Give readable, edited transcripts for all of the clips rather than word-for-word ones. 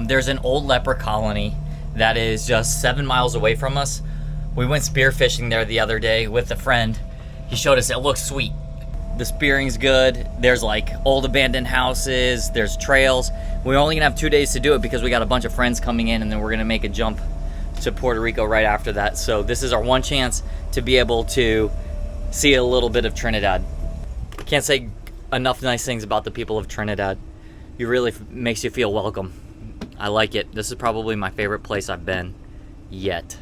There's an old leper colony that is just 7 miles away from us. We went spearfishing there the other day with a friend. He showed us, it looks sweet. The spearing's good. There's like old abandoned houses, there's trails. We're only gonna have 2 days to do it because we got a bunch of friends coming in, and then we're gonna make a jump to Puerto Rico right after that. So this is our one chance to be able to see a little bit of Trinidad. Can't say enough nice things about the people of Trinidad. It really makes you feel welcome. I like it. This is probably my favorite place I've been yet.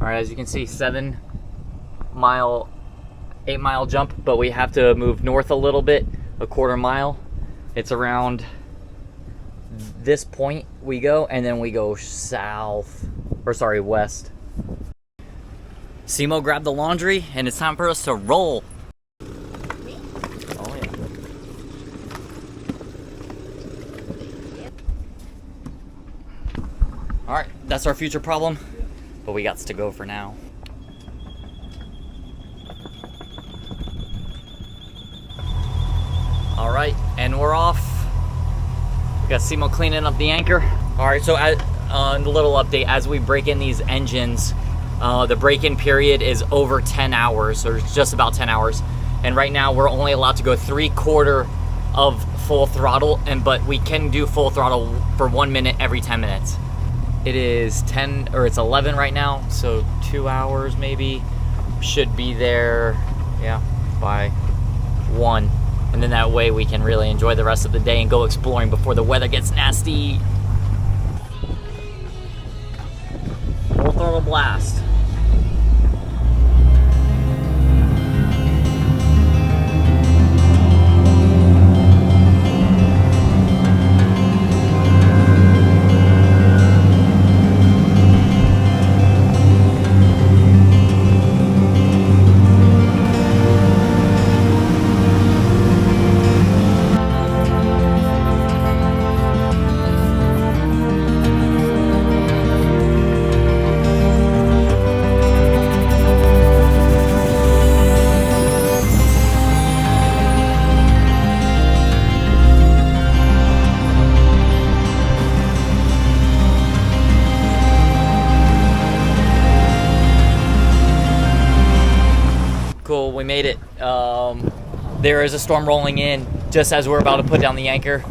All right, as you can see, 8-mile jump, but we have to move north a little bit, a quarter mile. It's around this point we go, and then we go west. Simo grabbed the laundry, and it's time for us to roll. Oh yeah. All right, that's our future problem, but we got to go for now. All right, and we're off. We got Simo cleaning up the anchor. All right, so a little update, as we break in these engines, the break-in period is over 10 hours, or just about 10 hours. And right now we're only allowed to go 3/4 of full throttle, but we can do full throttle for 1 minute every 10 minutes. It is 10, or it's 11 right now, so 2 hours maybe. Should be there, yeah, by 1. And then that way we can really enjoy the rest of the day and go exploring before the weather gets nasty. Full throttle blast. Cool, we made it. There is a storm rolling in just as we're about to put down the anchor.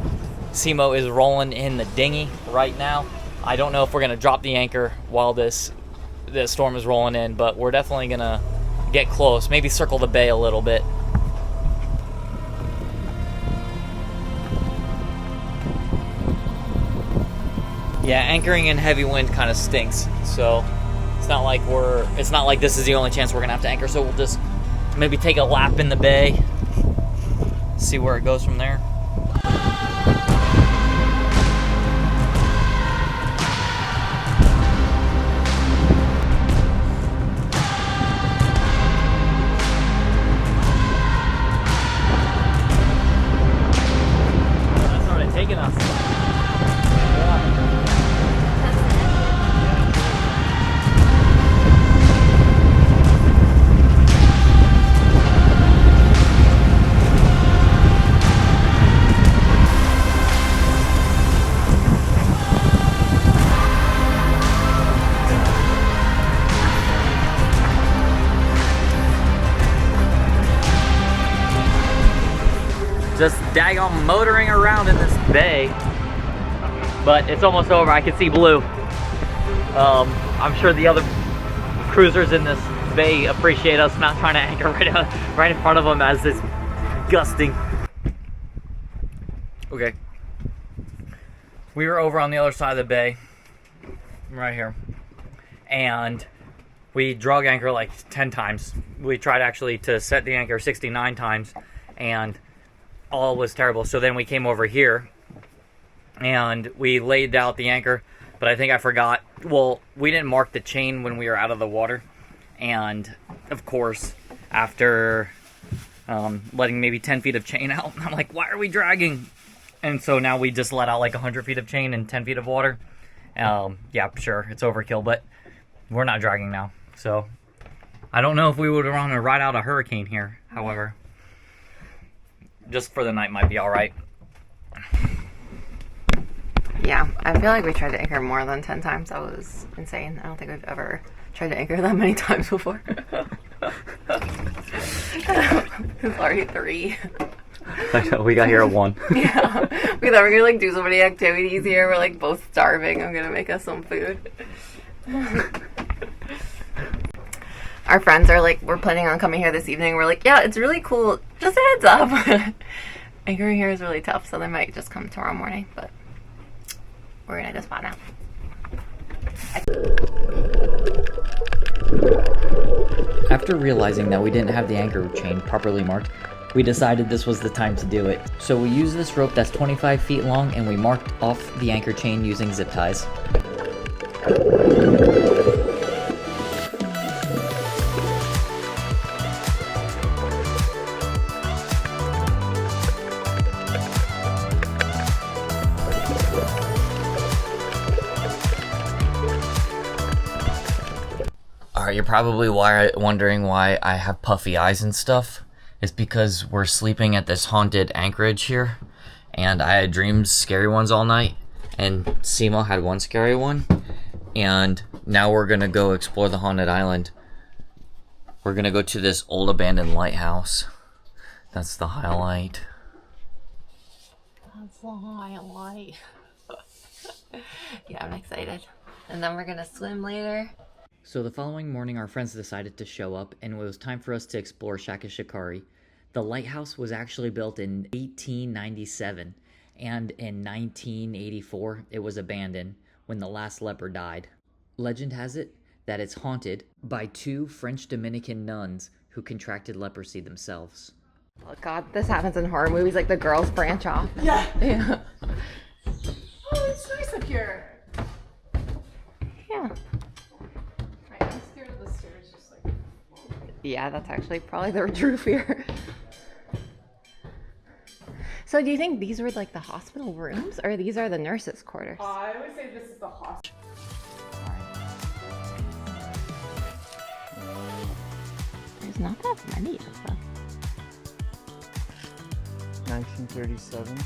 Simo is rolling in the dinghy right now. I don't know if we're gonna drop the anchor while this storm is rolling in, but we're definitely gonna get close, maybe circle the bay a little bit. Yeah, anchoring in heavy wind kind of stinks, so it's not like this is the only chance we're gonna have to anchor, so we'll just maybe take a lap in the bay, see where it goes from there. That started taking us. Just daggone motoring around in this bay, but it's almost over. I can see blue. I'm sure the other cruisers in this bay appreciate us not trying to anchor right in front of them as it's gusting. Okay, we were over on the other side of the bay, right here, and we drug anchor like 10 times. We tried actually to set the anchor 69 times, and all was terrible. So then we came over here and we laid out the anchor, but I think I forgot. Well, we didn't mark the chain when we were out of the water, and of course after letting maybe 10 feet of chain out, I'm like, why are we dragging? And so now we just let out like 100 feet of chain and 10 feet of water. Yeah, sure, it's overkill, but we're not dragging now. So I don't know if we would want to ride out a hurricane here, however. Just for the night might be all right. I feel like we tried to anchor more than 10 times. That was insane. I don't think we've ever tried to anchor that many times before. It's already 3. I know, we got here at 1. Yeah. We thought we were gonna like do so many activities here. We're like both starving. I'm gonna make us some food. Our friends are like, we're planning on coming here this evening. We're like, yeah, it's really cool. Just a heads up. Anchoring here is really tough, so they might just come tomorrow morning, but we're gonna go spot now. After realizing that we didn't have the anchor chain properly marked, we decided this was the time to do it. So we used this rope that's 25 feet long and we marked off the anchor chain using zip ties. Alright, you're probably wondering why I have puffy eyes and stuff. It's because we're sleeping at this haunted anchorage here, and I had dreams, scary ones all night, and Simo had one scary one, and now we're gonna go explore the haunted island. We're gonna go to this old abandoned lighthouse. That's the highlight. That's the highlight. Yeah, I'm excited. And then we're gonna swim later. So the following morning, our friends decided to show up, and it was time for us to explore Shakashikari. The lighthouse was actually built in 1897, and in 1984, it was abandoned when the last leper died. Legend has it that it's haunted by 2 French Dominican nuns who contracted leprosy themselves. Oh God, this happens in horror movies, like the girls branch off. Yeah. Yeah. Oh, it's nice up here. Yeah. I'm scared of the stairs, just like. Yeah, that's actually probably the true fear. So do you think these were like the hospital rooms, or these are the nurses' quarters? I would say this is the hospital. There's not that many of them. 1937.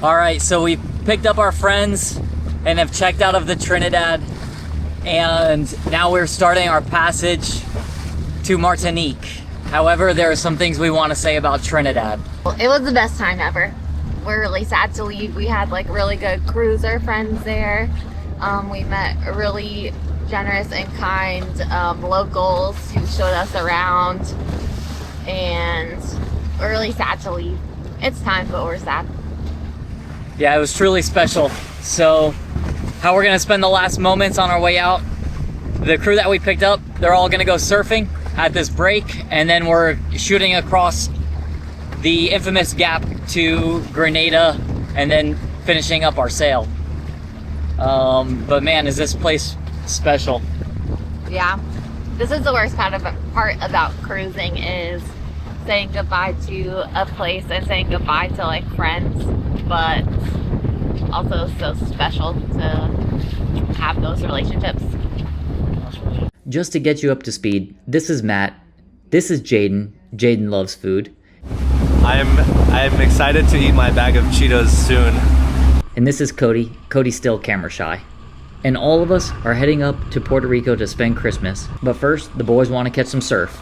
Alright, so we picked up our friends and have checked out of the Trinidad, and now we're starting our passage to Martinique. However, there are some things we want to say about Trinidad. It was the best time ever. We're really sad to leave. We had like really good cruiser friends there. We met really generous and kind locals who showed us around, and we're really sad to leave. It's time, but we're sad. Yeah, it was truly special. So, how we're gonna spend the last moments on our way out, the crew that we picked up, they're all gonna go surfing at this break, and then we're shooting across the infamous gap to Grenada, and then finishing up our sail. But man, is this place special. Yeah, This is the worst part about cruising is saying goodbye to a place and saying goodbye to like friends, but also so special to have those relationships. Just to get you up to speed, this is Matt. This is Jaden. Jaden loves food. I'm excited to eat my bag of Cheetos soon. And this is Cody. Cody's still camera shy. And all of us are heading up to Puerto Rico to spend Christmas. But first, the boys want to catch some surf.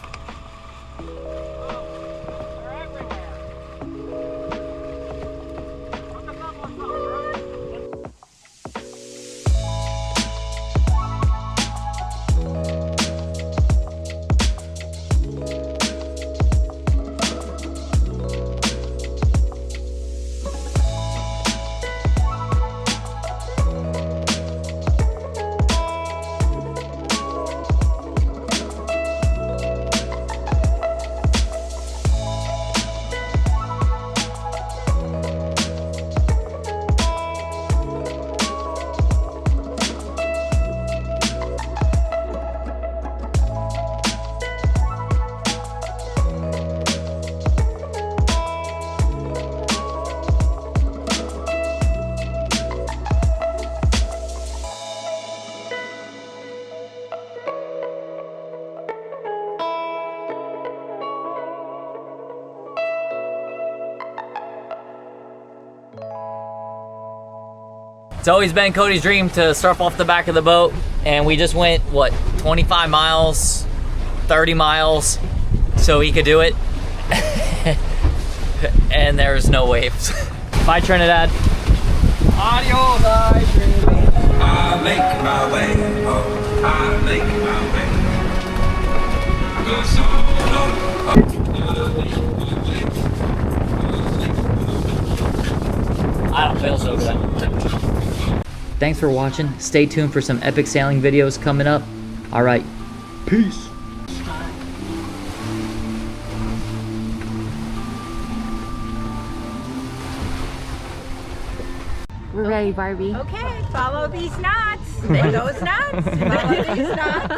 It's always been Cody's dream to surf off the back of the boat, and we just went, what, 25 miles, 30 miles, so he could do it. And there's no waves. Bye, Trinidad. Adios. Bye, Trinidad. I make my way, oh, I make my way. Go solo. I don't feel so good. Thanks for watching. Stay tuned for some epic sailing videos coming up. Alright, peace. We're ready, Barbie. Okay, follow these knots. Those knots. Follow these knots.